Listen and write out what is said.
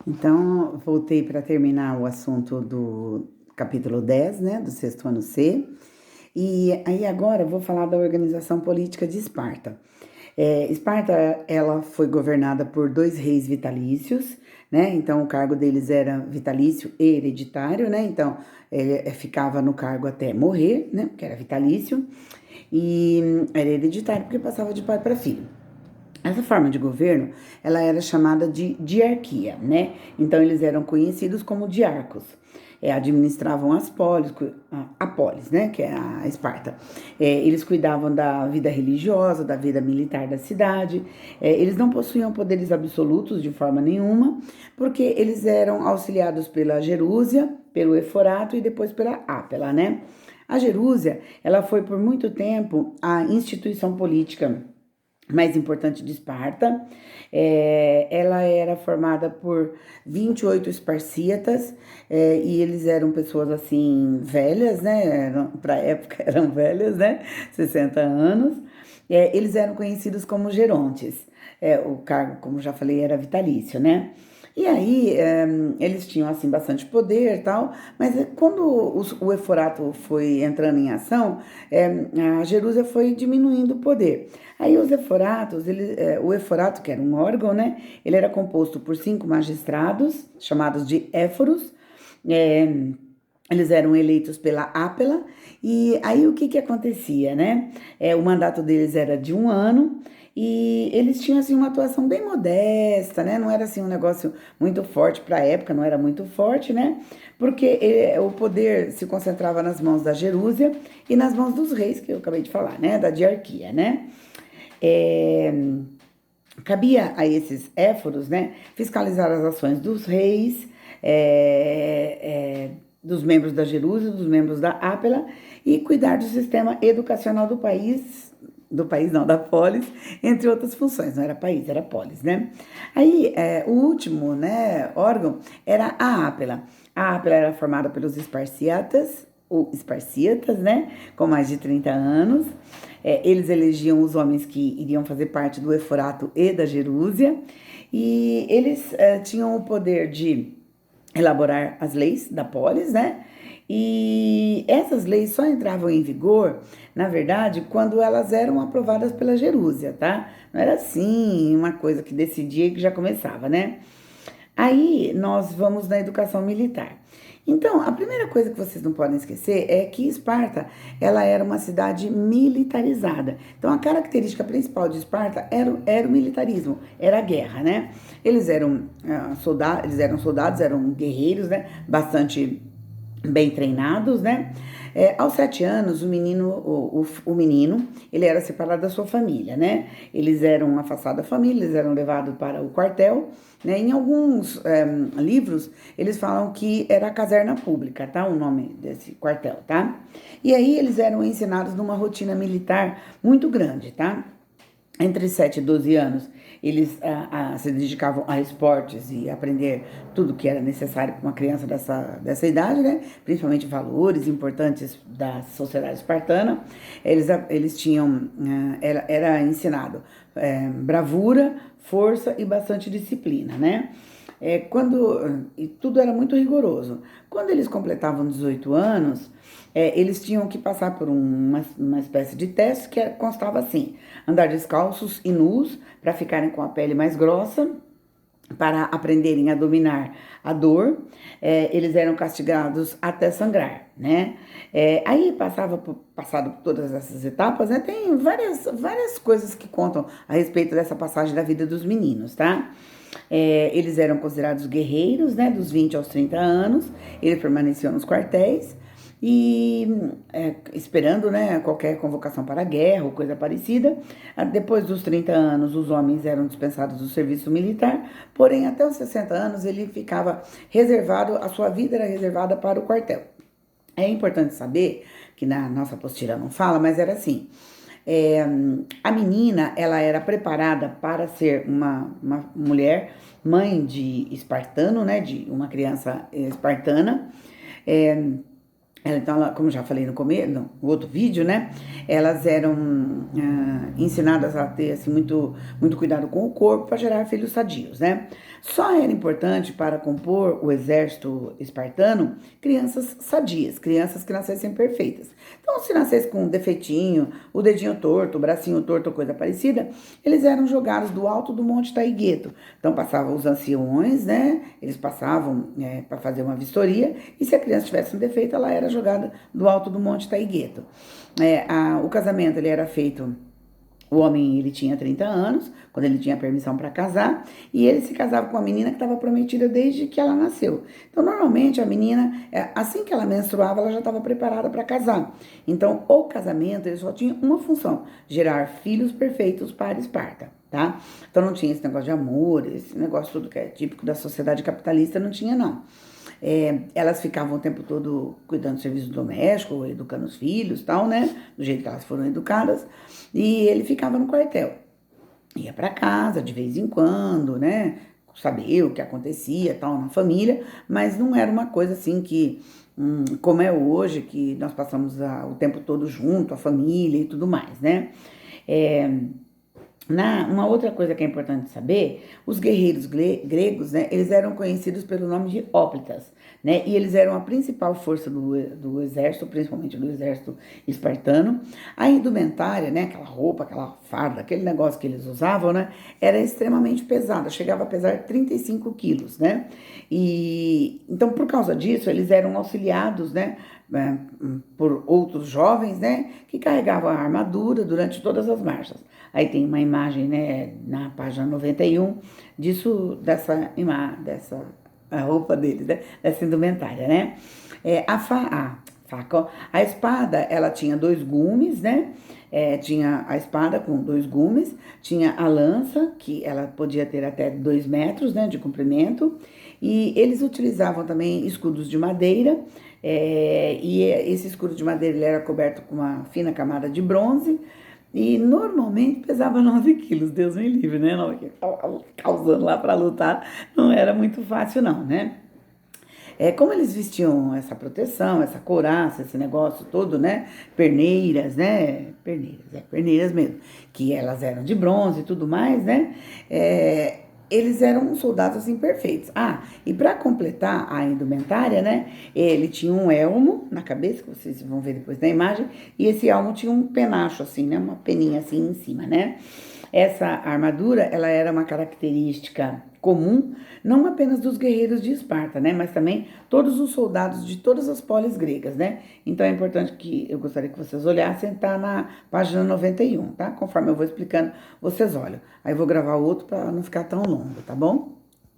Então, voltei para terminar o assunto do capítulo 10, né, do sexto ano C. E aí agora eu vou falar da organização política de Esparta. Esparta, ela foi governada por dois reis vitalícios, né? Então, o cargo deles era vitalício e hereditário, né? Então, ele ficava no cargo até morrer, né? Porque era vitalício. E era hereditário porque passava de pai para filho. Essa forma de governo, ela era chamada de diarquia, né? Então eles eram conhecidos como diarcos. Administravam a polis, né? Que é a Esparta. Eles cuidavam da vida religiosa, da vida militar da cidade. Eles não possuíam poderes absolutos de forma nenhuma, porque eles eram auxiliados pela Gerúsia, pelo Eforato e depois pela Ápela, né? A Gerúsia, ela foi por muito tempo a instituição política mais importante de Esparta. Ela era formada por 28 esparcíatas, e eles eram pessoas assim velhas, né? Para a época eram velhas, né? 60 anos. Eles eram conhecidos como gerontes. O cargo, como já falei, era vitalício, né? E aí, eles tinham, assim, bastante poder e tal, mas quando o Eforato foi entrando em ação, a Jerusa foi diminuindo o poder. Aí os Eforatos, o Eforato, que era um órgão, né, ele era composto por 5 magistrados, chamados de éforos. é, Eles eram eleitos pela Ápela, e aí o que que acontecia, né? O mandato deles era de 1 ano, e eles tinham, assim, uma atuação bem modesta, né? Não era, assim, um negócio muito forte para a época, não era muito forte, né? Porque o poder se concentrava nas mãos da Gerúsia e nas mãos dos reis, que eu acabei de falar, né? Da diarquia, né? É, Cabia a esses éforos, né, fiscalizar as ações dos reis, dos membros da Jerusa, dos membros da Ápela, e cuidar do sistema educacional do país não, da polis, entre outras funções, não era país, era polis, né? Aí, o último, né, órgão era a Ápela. A Ápela era formada pelos esparciatas, ou esparciatas, né, com mais de 30 anos. Eles elegiam os homens que iriam fazer parte do Eforato e da Gerúsia, e eles tinham o poder de elaborar as leis da polis, né? E essas leis só entravam em vigor, na verdade, quando elas eram aprovadas pela Gerúsia, tá? Não era assim uma coisa que decidia e que já começava, né? Aí nós vamos na educação militar. Então, a primeira coisa que vocês não podem esquecer é que Esparta, ela era uma cidade militarizada. Então, a característica principal de Esparta era o militarismo, era a guerra, né? Eles eram soldados, eram guerreiros, né? Bastante bem treinados, né? Aos 7 anos, o menino, ele era separado da sua família, né? Eles eram afastados da família, eles eram levados para o quartel, né? Em alguns livros, eles falam que era a caserna pública, tá? O nome desse quartel, tá? E aí eles eram ensinados numa rotina militar muito grande, tá? Entre 7 e 12 anos, eles se dedicavam a esportes e aprender tudo que era necessário para uma criança dessa idade, né? Principalmente valores importantes da sociedade espartana. Eles tinham, era ensinado bravura, força e bastante disciplina, né? E tudo era muito rigoroso. Quando eles completavam 18 anos, eles tinham que passar por uma espécie de teste que constava assim: andar descalços e nus para ficarem com a pele mais grossa, para aprenderem a dominar a dor. Eles eram castigados até sangrar, né? Aí passado por todas essas etapas, né? Tem várias coisas que contam a respeito dessa passagem da vida dos meninos, tá? Eles eram considerados guerreiros, né? Dos 20 aos 30 anos, eles permaneciam nos quartéis e esperando, né, qualquer convocação para a guerra ou coisa parecida. Depois dos 30 anos, os homens eram dispensados do serviço militar, porém, até os 60 anos, ele ficava reservado, a sua vida era reservada para o quartel. É importante saber, que na nossa apostila não fala, mas era assim: é, a menina, ela era preparada para ser uma mulher, mãe de espartano, né, de uma criança espartana. É, Então, como já falei no começo, no outro vídeo, né? Elas eram ensinadas a ter assim, muito cuidado com o corpo para gerar filhos sadios, né? Só era importante para compor o exército espartano crianças sadias, crianças que nascessem perfeitas. Então, se nascesse com um defeitinho, o dedinho torto, o bracinho torto ou coisa parecida, eles eram jogados do alto do Monte Taigueto. Então, passavam os anciões, né? Eles passavam para fazer uma vistoria e se a criança tivesse um defeito, ela era jogada do alto do Monte Taigueto. O casamento ele era feito. O homem ele tinha 30 anos, quando ele tinha permissão para casar, e ele se casava com a menina que estava prometida desde que ela nasceu. Então, normalmente, a menina, assim que ela menstruava, ela já estava preparada para casar. Então, o casamento ele só tinha uma função: gerar filhos perfeitos para Esparta. Tá? Então, não tinha esse negócio de amor, esse negócio tudo que é típico da sociedade capitalista, não tinha, não. Elas ficavam o tempo todo cuidando do serviço doméstico, educando os filhos, tal, né? Do jeito que elas foram educadas. E ele ficava no quartel. Ia para casa de vez em quando, né? Saber o que acontecia, tal, na família, mas não era uma coisa assim que, como é hoje, que nós passamos o tempo todo junto, a família e tudo mais, né? É, uma outra coisa que é importante saber, os guerreiros gregos, né, eles eram conhecidos pelo nome de hóplitas, né, e eles eram a principal força do exército, principalmente do exército espartano. A indumentária, né, aquela roupa, aquela farda, aquele negócio que eles usavam, né, era extremamente pesada, chegava a pesar 35 quilos, né, e então por causa disso eles eram auxiliados, né, por outros jovens, né, que carregavam a armadura durante todas as marchas. Aí tem uma imagem, né, na página 91, dessa a roupa deles, né, dessa indumentária, né. Faca, ó. A espada, ela tinha 2 gumes, né, tinha a espada com 2 gumes, tinha a lança, que ela podia ter até 2 metros, né, de comprimento, e eles utilizavam também escudos de madeira, e esse escudo de madeira ele era coberto com uma fina camada de bronze, e normalmente pesava 9 quilos, Deus me livre, né? Causando lá para lutar, não era muito fácil, não, né? Como eles vestiam essa proteção, essa couraça, esse negócio todo, né? Perneiras, né? Perneiras mesmo, que elas eram de bronze e tudo mais, né? Eles eram soldados assim perfeitos. E para completar a indumentária, né? Ele tinha um elmo na cabeça, que vocês vão ver depois na imagem, e esse elmo tinha um penacho assim, né? Uma peninha assim em cima, né? Essa armadura, ela era uma característica comum, não apenas dos guerreiros de Esparta, né, mas também todos os soldados de todas as polis gregas, né? Então é importante que eu gostaria que vocês olhassem, tá na página 91, tá? Conforme eu vou explicando, vocês olham. Aí eu vou gravar outro para não ficar tão longo, tá bom?